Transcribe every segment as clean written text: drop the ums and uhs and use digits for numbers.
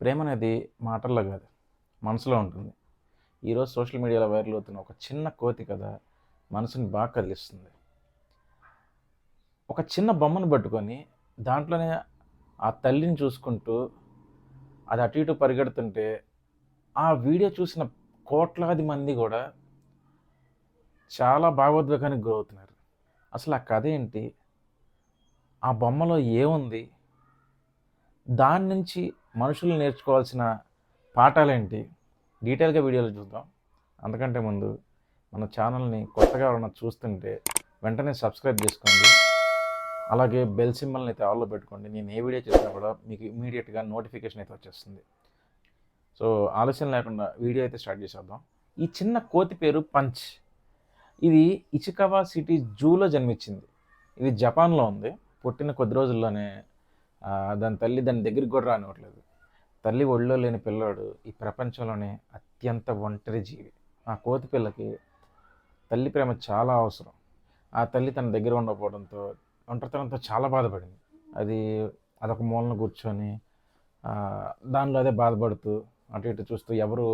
ప్రేమ అనేది మాటల్లో కాదు, మనసులో ఉంటుంది. ఈరోజు సోషల్ మీడియాలో వైరల్ అవుతున్న ఒక చిన్న కోతి కథ మనసుని బాగా కదిలిస్తుంది. ఒక చిన్న బొమ్మను పట్టుకొని దాంట్లోనే ఆ తల్లిని చూసుకుంటూ అది అటు ఇటు పరిగెడుతుంటే ఆ వీడియో చూసిన కోట్లాది మంది కూడా చాలా భావోద్వేగానికి గురవుతున్నారు. అసలు ఆ కథ ఏంటి, ఆ బొమ్మలో ఏముంది, దాని నుంచి మనుషులు నేర్చుకోవాల్సిన పాఠాలేంటి, డీటెయిల్గా వీడియోలో చూద్దాం. అంతకంటే ముందు మన ఛానల్ని కొత్తగా ఎవరైనా చూస్తుంటే వెంటనే సబ్స్క్రైబ్ చేసుకోండి. అలాగే బెల్ సింబల్ని అయితే ఆల్లో పెట్టుకోండి. నేను ఏ వీడియో చేసినా కూడా మీకు ఇమీడియట్గా నోటిఫికేషన్ అయితే వచ్చేస్తుంది. సో ఆలస్యం లేకుండా వీడియో అయితే స్టార్ట్ చేసేద్దాం. ఈ చిన్న కోతి పేరు పంచ్. ఇది ఇచికవా సిటీ జూలో జన్మించింది. ఇది జపాన్లో ఉంది. పుట్టిన కొద్ది రోజుల్లోనే దాని తల్లి దాని దగ్గరికి కూడా రానివ్వట్లేదు. తల్లి ఒళ్ళో లేని పిల్లాడు ఈ ప్రపంచంలోనే అత్యంత ఒంటరి జీవి. ఆ కోతి పిల్లకి తల్లి ప్రేమ చాలా అవసరం. ఆ తల్లి తన దగ్గర ఉండకపోవడంతో ఒంటరితనంతో చాలా బాధపడింది. అదొక మూలన కూర్చొని దానిలో అదే బాధపడుతూ అటు ఇటు చూస్తూ ఎవరు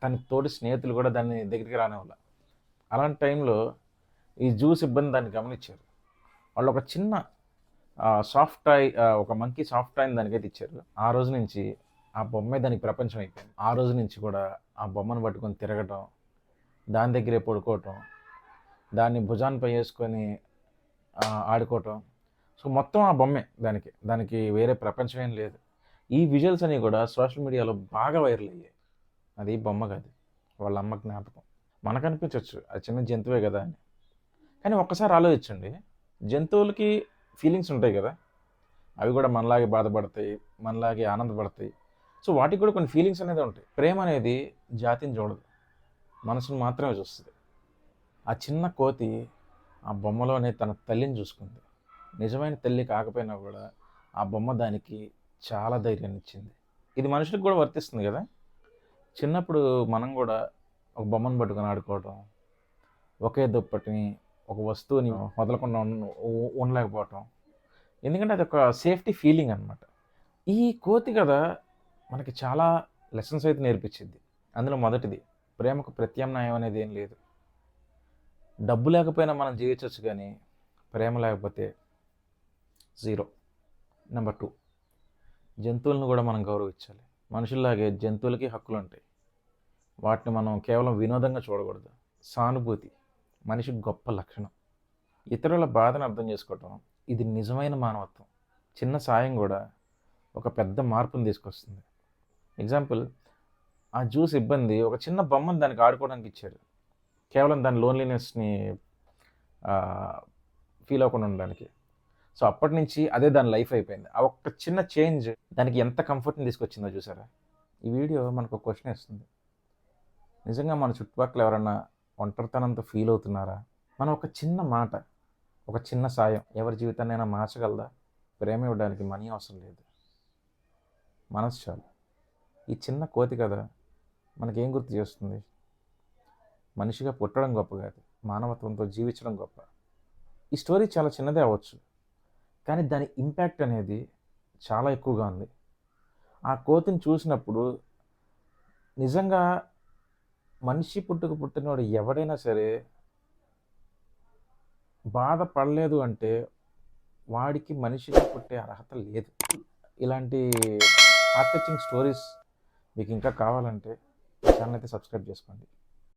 తన తోటి స్నేహితులు కూడా దాన్ని దగ్గరికి రానివ్వాలి. అలాంటి టైంలో ఈ జూ సిబ్బంది దాన్ని గమనించారు. వాళ్ళు ఒక చిన్న సాఫ్ట్ టాయ్, ఒక మంకీ సాఫ్ట్ టాయ్ని దానికైతే ఇచ్చారు. ఆ రోజు నుంచి ఆ బొమ్మే దానికి ప్రపంచం అయిపోయింది. ఆ రోజు నుంచి కూడా ఆ బొమ్మను పట్టుకొని తిరగటం, దాని దగ్గరే పడుకోవటం, దాన్ని భుజాన్పై వేసుకొని ఆడుకోవటం. సో మొత్తం ఆ బొమ్మే దానికి వేరే ప్రపంచం ఏం లేదు. ఈ విజువల్స్ అనేవి కూడా సోషల్ మీడియాలో బాగా వైరల్ అయ్యాయి. అది బొమ్మ కాదు, వాళ్ళ అమ్మ జ్ఞాపకం. మనకు అనిపించవచ్చు అది చిన్న జంతువే కదా అని, కానీ ఒక్కసారి ఆలోచించండి. జంతువులకి ఫీలింగ్స్ ఉంటాయి కదా, అవి కూడా మనలాగే బాధపడతాయి, మనలాగే ఆనందపడతాయి. సో వాటికి కూడా కొన్ని ఫీలింగ్స్ అనేది ఉంటాయి. ప్రేమ అనేది జాతిని చూడదు, మనసును మాత్రమే చూస్తుంది. ఆ చిన్న కోతి ఆ బొమ్మలోనే తన తల్లిని చూసుకుంది. నిజమైన తల్లి కాకపోయినా కూడా ఆ బొమ్మ దానికి చాలా ధైర్యాన్ని ఇచ్చింది. ఇది మనుషులకు కూడా వర్తిస్తుంది కదా. చిన్నప్పుడు మనం కూడా ఒక బొమ్మను పట్టుకొని ఆడుకోవటం, ఒకే దుప్పటిని ఒక వస్తువుని వదలకుండా ఉండలేకపోవటం, ఎందుకంటే అది ఒక సేఫ్టీ ఫీలింగ్ అనమాట. ఈ కోతి కథ మనకి చాలా లెసన్స్ అయితే నేర్పించింది. అందులో మొదటిది, ప్రేమకు ప్రత్యామ్నాయం అనేది ఏం లేదు. డబ్బు లేకపోయినా మనం జీవించవచ్చు, కానీ ప్రేమ లేకపోతే జీరో. నెంబర్ 2, జంతువులను కూడా మనం గౌరవించాలి. మనుషుల్లాగే జంతువులకి హక్కులు ఉంటాయి. వాటిని మనం కేవలం వినోదంగా చూడకూడదు. సానుభూతి మనిషికి గొప్ప లక్షణం. ఇతరుల బాధను అర్థం చేసుకోవటం, ఇది నిజమైన మానవత్వం. చిన్న సాయం కూడా ఒక పెద్ద మార్పును తీసుకొస్తుంది. ఎగ్జాంపుల్, ఆ జ్యూస్ ఇబ్బంది ఒక చిన్న బొమ్మను దానికి ఆడుకోవడానికి ఇచ్చారు, కేవలం దాని లోన్లీనెస్ని ఫీల్ అవ్వకుండా ఉండడానికి. సో అప్పటి నుంచి అదే దాని లైఫ్ అయిపోయింది. ఆ ఒక్క చిన్న చేంజ్ దానికి ఎంత కంఫర్ట్ని తీసుకొచ్చిందో చూసారా. ఈ వీడియో మనకు ఒక క్వశ్చన్ ఇస్తుంది. నిజంగా మన చుట్టుపక్కల ఎవరన్నా ఒంటరితనంతో ఫీల్ అవుతున్నారా? మనం ఒక చిన్న మాట, ఒక చిన్న సాయం ఎవరి జీవితాన్నైనా మార్చగలదా? ప్రేమ ఇవ్వడానికి మనీ అవసరం లేదు, మనసు చాలు. ఈ చిన్న కోతి కథ మనకేం గుర్తు చేస్తుంది? మనిషిగా పుట్టడం గొప్ప కాదు, మానవత్వంతో జీవించడం గొప్ప. ఈ స్టోరీ చాలా చిన్నదే అవ్వచ్చు, కానీ దాని ఇంపాక్ట్ అనేది చాలా ఎక్కువగా ఉంది. ఆ కోతిని చూసినప్పుడు నిజంగా మనిషి పుట్టినోడు ఎవడైనా సరే బాధపడలేదు అంటే వాడికి మనిషిగా పుట్టే అర్హత లేదు. ఇలాంటి హార్ట్ టచింగ్ స్టోరీస్ మీకు ఇంకా కావాలంటే ఛానల్ అయితే సబ్స్క్రైబ్ చేసుకోండి.